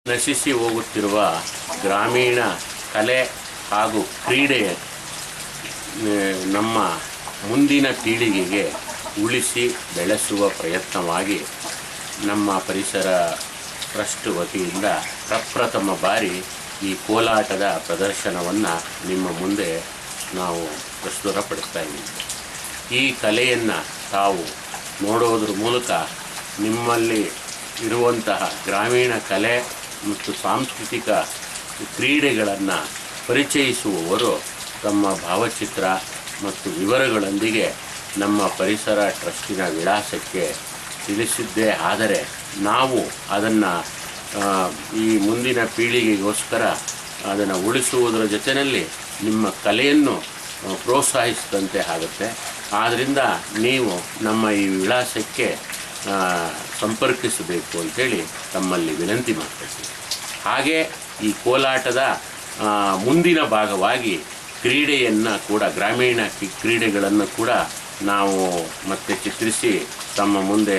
ನಶಿಸಿ ಹೋಗುತ್ತಿರುವ ಗ್ರಾಮೀಣ ಕಲೆ ಹಾಗೂ ಕ್ರೀಡೆ ನಮ್ಮ ಮುಂದಿನ ಪೀಳಿಗೆಗೆ ಉಳಿಸಿ ಬೆಳೆಸುವ ಪ್ರಯತ್ನವಾಗಿ ನಮ್ಮ ಪರಿಸರ ಟ್ರಸ್ಟ್ ವತಿಯಿಂದ ಪ್ರಪ್ರಥಮ ಬಾರಿ ಈ ಕೋಲಾಟದ ಪ್ರದರ್ಶನವನ್ನು ನಿಮ್ಮ ಮುಂದೆ ನಾವು ಪ್ರಸ್ತುತಪಡಿಸ್ತಾ ಇದ್ದೀವಿ. ಈ ಕಲೆಯನ್ನು ತಾವು ನೋಡೋದ್ರ ಮೂಲಕ ನಿಮ್ಮಲ್ಲಿ ಇರುವಂತಹ ಗ್ರಾಮೀಣ ಕಲೆ ಮತ್ತು ಸಾಂಸ್ಕೃತಿಕ ಕ್ರೀಡೆಗಳನ್ನು ಪರಿಚಯಿಸುವವರು ತಮ್ಮ ಭಾವಚಿತ್ರ ಮತ್ತು ವಿವರಗಳೊಂದಿಗೆ ನಮ್ಮ ಪರಿಸರ ಟ್ರಸ್ಟಿನ ವಿಳಾಸಕ್ಕೆ ತಿಳಿಸಿದ್ದೇ ಆದರೆ ನಾವು ಅದನ್ನು ಈ ಮುಂದಿನ ಪೀಳಿಗೆಗೋಸ್ಕರ ಅದನ್ನು ಉಳಿಸುವುದರ ಜೊತೆಯಲ್ಲಿ ನಿಮ್ಮ ಕಲೆಯನ್ನು ಪ್ರೋತ್ಸಾಹಿಸಿದಂತೆ ಆಗುತ್ತೆ. ಆದ್ದರಿಂದ ನೀವು ನಮ್ಮ ಈ ವಿಳಾಸಕ್ಕೆ ಸಂಪರ್ಕಿಸಬೇಕು ಅಂಥೇಳಿ ತಮ್ಮಲ್ಲಿ ವಿನಂತಿ ಮಾಡ್ತೀವಿ. ಹಾಗೆ ಈ ಕೋಲಾಟದ ಮುಂದಿನ ಭಾಗವಾಗಿ ಕ್ರೀಡೆಯನ್ನು ಕೂಡ ಗ್ರಾಮೀಣ ಕ್ರೀಡೆಗಳನ್ನು ಕೂಡ ನಾವು ಮತ್ತೆ ಚಿತ್ರಿಸಿ ತಮ್ಮ ಮುಂದೆ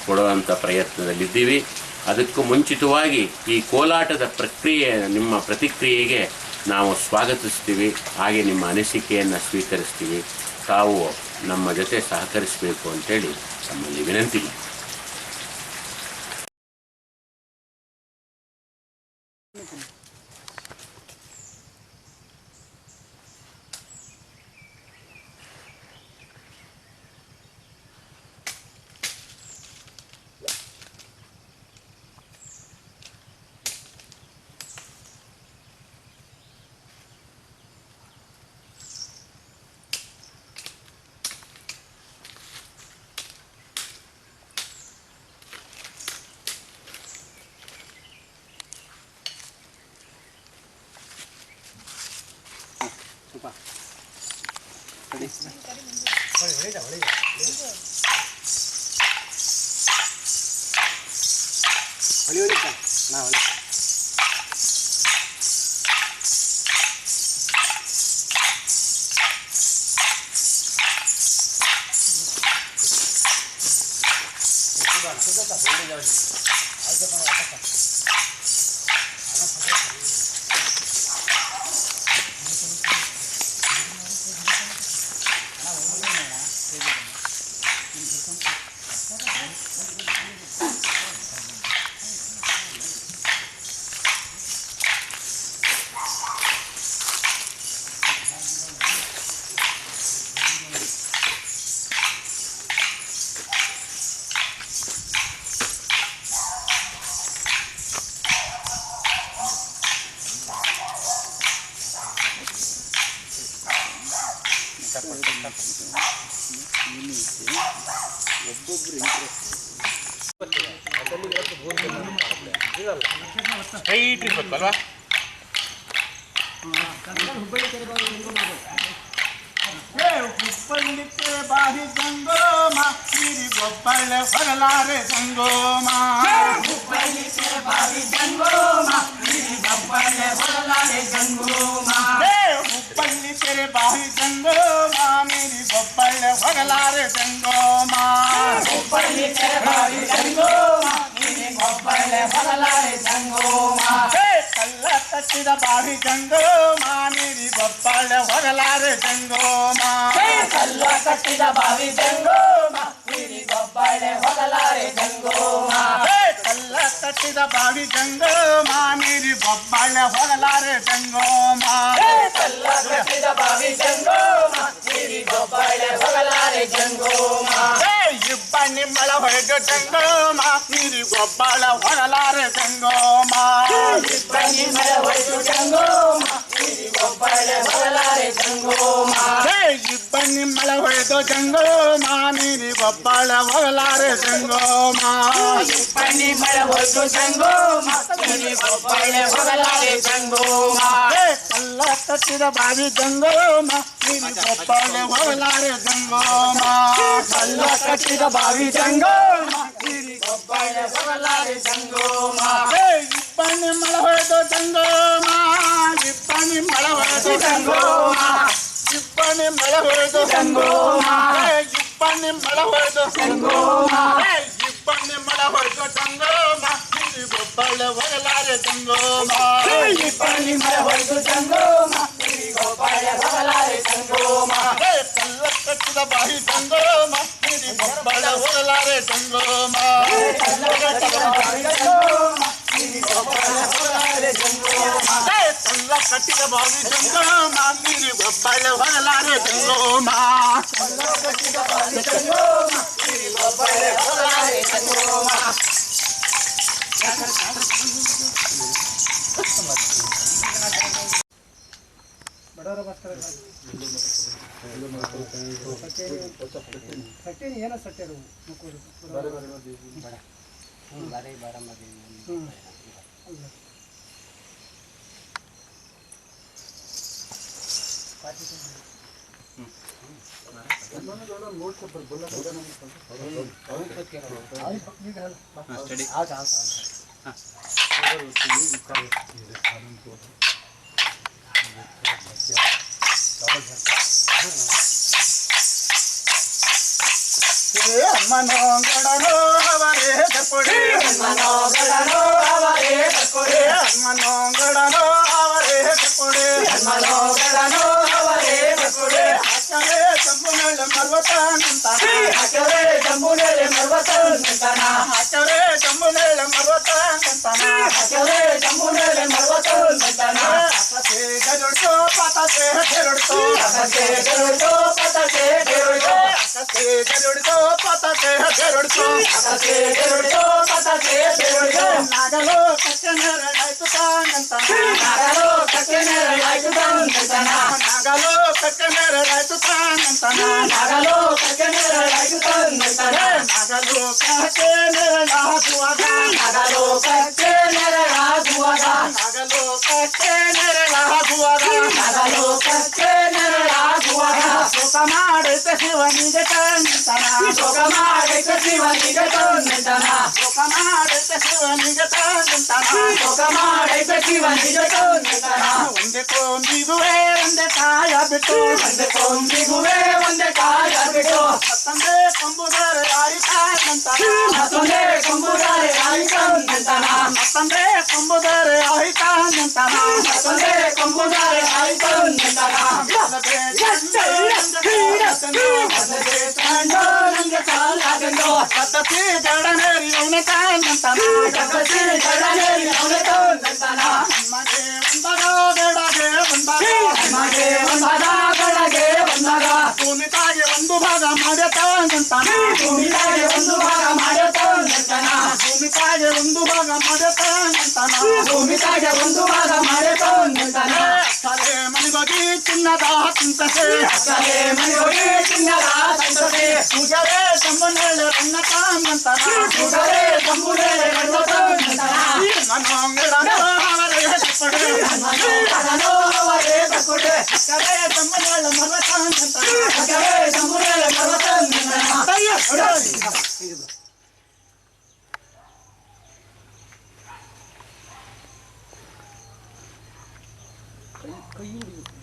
ಕೊಡುವಂಥ ಪ್ರಯತ್ನದಲ್ಲಿದ್ದೀವಿ. ಅದಕ್ಕೂ ಮುಂಚಿತವಾಗಿ ಈ ಕೋಲಾಟದ ನಿಮ್ಮ ಪ್ರತಿಕ್ರಿಯೆಗೆ ನಾವು ಸ್ವಾಗತಿಸ್ತೀವಿ. ಹಾಗೆ ನಿಮ್ಮ ಅನಿಸಿಕೆಯನ್ನು ಸ್ವೀಕರಿಸ್ತೀವಿ. ತಾವು ನಮ್ಮ ಜೊತೆ ಸಹಕರಿಸಬೇಕು ಅಂತೇಳಿ ತಮ್ಮಲ್ಲಿ ವಿನಂತಿ. ಬಾರಿ ಜಂಗೋಮ ನೀರಿ ಗೊಬ್ಬಳ್ಳೆ ಹೊರಲಾರೆ ಜಂಗೋಮ ಬಾರಿ ಜಂಗೋಮ ನೀರಿ ಗೊಬ್ಬಳ್ಳೆ ಹೊರಲಾರೆ ಜಂಗೋಮ ಹುಬ್ಬಳ್ಳಿ ಕೆರೆ ಬಾರಿ ಜಂಗೋಮ ನೀರಿ ಗೊಬ್ಬಳ್ಳೆ ಹೊರಲಾರೆ ಜಂಗೋಮ ಹುಬ್ಬಳ್ಳಿ ಕೆರೆ ಬಾರಿ ಜಂಗೋಮ ನೀರಿ ಗೊಬ್ಬಳ್ಳೆ ಹೊರಲಾರೆ ಜಂಗೋಮ ಕಲ್ಲ ತಟ್ಟಿದ ಬಾರಿ ಜಂಗೋಮ ನೀರಿ ಗೊಬ್ಬಳ್ಳೆ ಹೊರಲಾರೆ ಜಂಗೋಮ ಕಲ್ಲ ಕಟ್ಟಿದ ಬಾವಿ ಜಂಗೋಮ ನೀರಿ ಗೊಬ್ಬಳೆ ಹೊಗಲಾರೆ ಜಂಗೋಮ ಕಲ್ಲ ಕಟ್ಟಿದ ಬಾವಿ ಜಂಗೋಮ ನೀರಿ ಗೊಬ್ಬಳೆ ಹೊಗಲಾರೆ ಜಂಗೋಮ ಕಲ್ಲ ಕಟ್ಟಿದ ಬಾವಿ ಜಂಗೋಮ ನೀರಿ ಗೊಬ್ಬಳೆ ಹೊಗಲಾರೆ ಜಂಗೋಮ ಇಬ್ಬನಿ ಮಳ ಹೊಡೆದು ಜಂಗೋಮ ನೀರಿ ಗೊಬ್ಬಳ ಹೊಗಲಾರೆ ಜಂಗೋಮ ಇಬ್ಬನಿ ಮಳ ಹೊಡೆದು ಜಂಗೋಮ ನೀರಿ ಗೊಬ್ಬಳೆ ಹೊಗಲಾರೆ ಜಂಗೋಮ ಇಬ್ಬನಿ ಮಳ ಹೊಡೆದು ಜಂಗೋಮ ನೀರಿ ಗೊಬ್ಬಳ ಹೊಗಲಾರೆ ಜಂಗೋಮ ಇಬ್ಬನಿ ಮಳ ಹೊಡೆದು ಜಂಗೋಮ ನೀರಿ ಗೊಬ್ಬಳೆ ಹೊಗಲಾರೆ ಜಂಗೋಮ ಕಲ್ಲ ಕಟ್ಟಿದ ಬಾವಿ ಜಂಗೋಮ ನೀರಿ ಗೊಬ್ಬಳೆ ಹೊಗಲಾರೆ ಜಂಗೋಮ ಕಲ್ಲ ಕಟ್ಟಿದ ಬಾವಿ ಜಂಗೋಮ ನೀರಿ ಗೊಬ್ಬಳೆ ಹೊಗಲಾರೆ ಜಂಗೋಮ ಇಬ್ಬನಿ ಮಳ ಹೊಡೆದು ಜಂಗೋಮ ಇಬ್ಬನಿ ಮಳ ಹೊಡೆದು ಜಂಗೋಮ ಇಬ್ಬನಿ ಮಳ ಹೊಡೆದು ಜಂಗೋಮ ಇಬ್ಬನಿ ಮಳ ಹೊಡೆದು ಜಂಗೋಮ ಇಬ್ಬನಿ ಮಳ ಹೊಡೆದು ಜಂಗೋಮ ನೀರಿ ಗೊಬ್ಬ ಗೊಬ್ಬಳ್ಳೆ ಹೊಗಲಾರೆ ಜಂಗೋಮ ಇಬ್ಬನಿ ಮರ ಹೊಯ್ದು ಜಂಗೋಮ ಗೊಬ್ಬಳ್ಳೆ ಹೊಗಲಾರೆ ಜಂಗೋಮ ಕಲ್ಲ ಕಟ್ಟಿದ ಬಾಯಿ ಜಂಗೋಮ ಗೊಬ್ಬಳ್ಳೆ ಹೊಗಲಾರೆ ಜಂಗೋಮ ಕಲ್ಲ ಕಟ್ಟಿದ ಬಾಯಿ ಜಂಗೋಮ ಗೊಬ್ಬಳ್ಳೆ ಹೊಗಲಾರೆ ಜಂಗೋಮ ಕಲ್ಲ ಕಟ್ಟಿದ ಬಾಯಿ ಜಂಗೋಮ ನೀರು ಗೊಬ್ಬಳ್ಳೆ ಹೊಗಲಾರೆ ಜಂಗೋಮ ಕಲ್ಲ ಕಟ್ಟಿದ ಬಾಯಿ ಜಂಗೋಮ ಗೊಬ್ಬಳ್ಳೆ ಹೊಗಲಾರೆ ಜಂಗೋಮ ಏನ ಸಟ್ಟಾರು ಮನೋಗಡನೋ ಅವರೇ ಕೊಡೆ ಮನೋಗಡನೋ ಅವರೇ ಕೊಡೆ ಮನೋಗಡನೋ ಅವರೇ ಕೊಡೆ ಮನೋಗಡನೋ ಅವರೇ ಕೊಡೆ ಹಕ್ಕರೆ ಜಂಬುನಳ್ಳಿ ಮರ್ವತ ನಿಂತಾನ ಹಕ್ಕರೆ ಜಂಬುನಳ್ಳಿ ಮರ್ವತ ನಿಂತಾನ ಹಕ್ಕರೆ ಜಂಬುನಳ್ಳಿ ಮರ್ವತ ನಿಂತಾನ ಹಕ್ಕರೆ ಜಂಬುನಳ್ಳಿ ಮರ್ವತ ನಿಂತಾನ ಅಕಸೆ ಗರುಡ್ತೋ ಪತಸೆ ಗರುಡ್ತೋ ಅಕಸೆ ಗರುಡ್ತೋ ಪತಸೆ ಗರುಡ್ತೋ ಅಕಸೆ ಗರುಡ್ತೋ ಪತಸೆ ಗರುಡ್ತೋ ಅಕಸೆ ಗರುಡ್ತೋ ಪತಸೆ ಗರುಡ್ತೋ ನಾಗಲೋ ಕಕ್ಕೆ ನೆರಳಾಯ್ತು ತಾನಂತಾನ ನಾಗಲೋ ಕಕ್ಕೆ ನೆರಳಾಯ್ತು ತಾನಂತಾನ ನಾಗಲೋ ಕಕ್ಕೆ ನೆರಳಾಯ್ತು ತಾನಂತಾನ ನಾಗಲೋ ಕಕ್ಕೆ ನೆರಳಾಯ್ತು ತಾನಂತಾನ ನಾಗಲೋ ಕಕ್ಕೆ ನೆರಳಾಗುವಾಗ ನಾಗಲೋ ಕಕ್ಕೆ ನೆರಳಾಗುವಾಗ ನಾಗಲೋ ಕಕ್ಕೆ ನೆರಳಾಗುವಾಗ ನಾಗಲೋ ಕಕ್ಕೆ ನೆರಳಾಗುವಾಗ ಸುಖ ಮಾಡೈತೆ ಶಿವನಿಗೆ ತಾನಂತಾನ ಸುಖ ಮಾಡೈತೆ ಶಿವನಿಗೆ ತಾನಂತಾನ ಸುಖ ಮಾಡೈತೆ ಶಿವನಿಗೆ ತಾನಂತಾನ ಸುಖ ಮಾಡೈತೆ ಶಿವನಿಗೆ ತಾನಂತಾನ ಒಂದೇ ಕೊಂಬಿಗುವೆ ಒಂದೇ ಕಾಯ ಬಿಟ್ಟು ಒಂದೇ ಕೊಂಬಿಗುವೆ ಒಂದೇ ಕಾಯ ಬಿಟ್ಟು ಮತ್ತೊಂದೇ ಕೊಂಬುದರೆ ಆಯ್ತಾನಂತಾನ ಮತ್ತೊಂದೇ ಕೊಂಬುದರೆ ಆಯ್ತಾನಂತಾನ ಮತ್ತೊಂದೇ ಕೊಂಬುದರೆ ಆಯ್ತಾನಂತಾನ ಮತ್ತೊಂದೇ ಕೊಂಬುದರೆ ಆಯ್ತಾನಂತಾನ ಪದ್ಧತಿ ಜಡನೇರಿ ಅವನೇ ತಾನಂತಾನ ಪದ್ಧತಿ ಜಡನೇರಿ ಅವನೇ ತಾನಂತಾನ ನಮಗೆ ಒಂದಾಗ ಬೆಡಗೆ ಬಂದಾಗ ನಮಗೆ ಒಂದಾಗ ಬೆಡಗೆ ಬಂದಾಗ ಭೂಮಿತಾಗೆ ಒಂದು ಭಾಗ ಮಾಡತಾನಂತಾನ ಭೂಮಿತಾಗೆ ಒಂದು ಭಾಗ ಮಾಡತಾನಂತಾನ ಭೂಮಿತಾಗೆ ಒಂದು ಭಾಗ ಮಾಡತಾನಂತಾನ ಭೂಮಿತಾಗೆ ಒಂದು ಭಾಗ ಮಾಡತಾನಂತಾನ ಅಕ್ಕರೆ ಮನೆಗೋಗಿ ಚಿನ್ನದ ತಿಂತಸೆ ಅಕ್ಕರೆ ಮನೆಗೋಗಿ ಚಿನ್ನದ ತಿಂತಸೆ ಪೂಜಾರೆ ಜಂಬುನೇಳೆ ರನ್ನ ತಾನಂತಾನ ಪೂಜಾರೆ ಜಂಬುನೇಳೆ ರನ್ನ ತಾನಂತಾನ ಮನೋಂಗಡನೋ ಅವರೇ ಕೊಡೆ ಮನೋಂಗಡನೋ ಅವರೇ ಕೊಡೆ ಅಕ್ಕರೆ ಜಂಬುನೇಳೆ ಮರ್ವ ತಾನಂತಾನ ಅಕ್ಕರೆ ಜಂಬುನೇಳೆ ಮರ್ವ ತಾನಂತಾನ ಕೈ ಹಿಡಿದು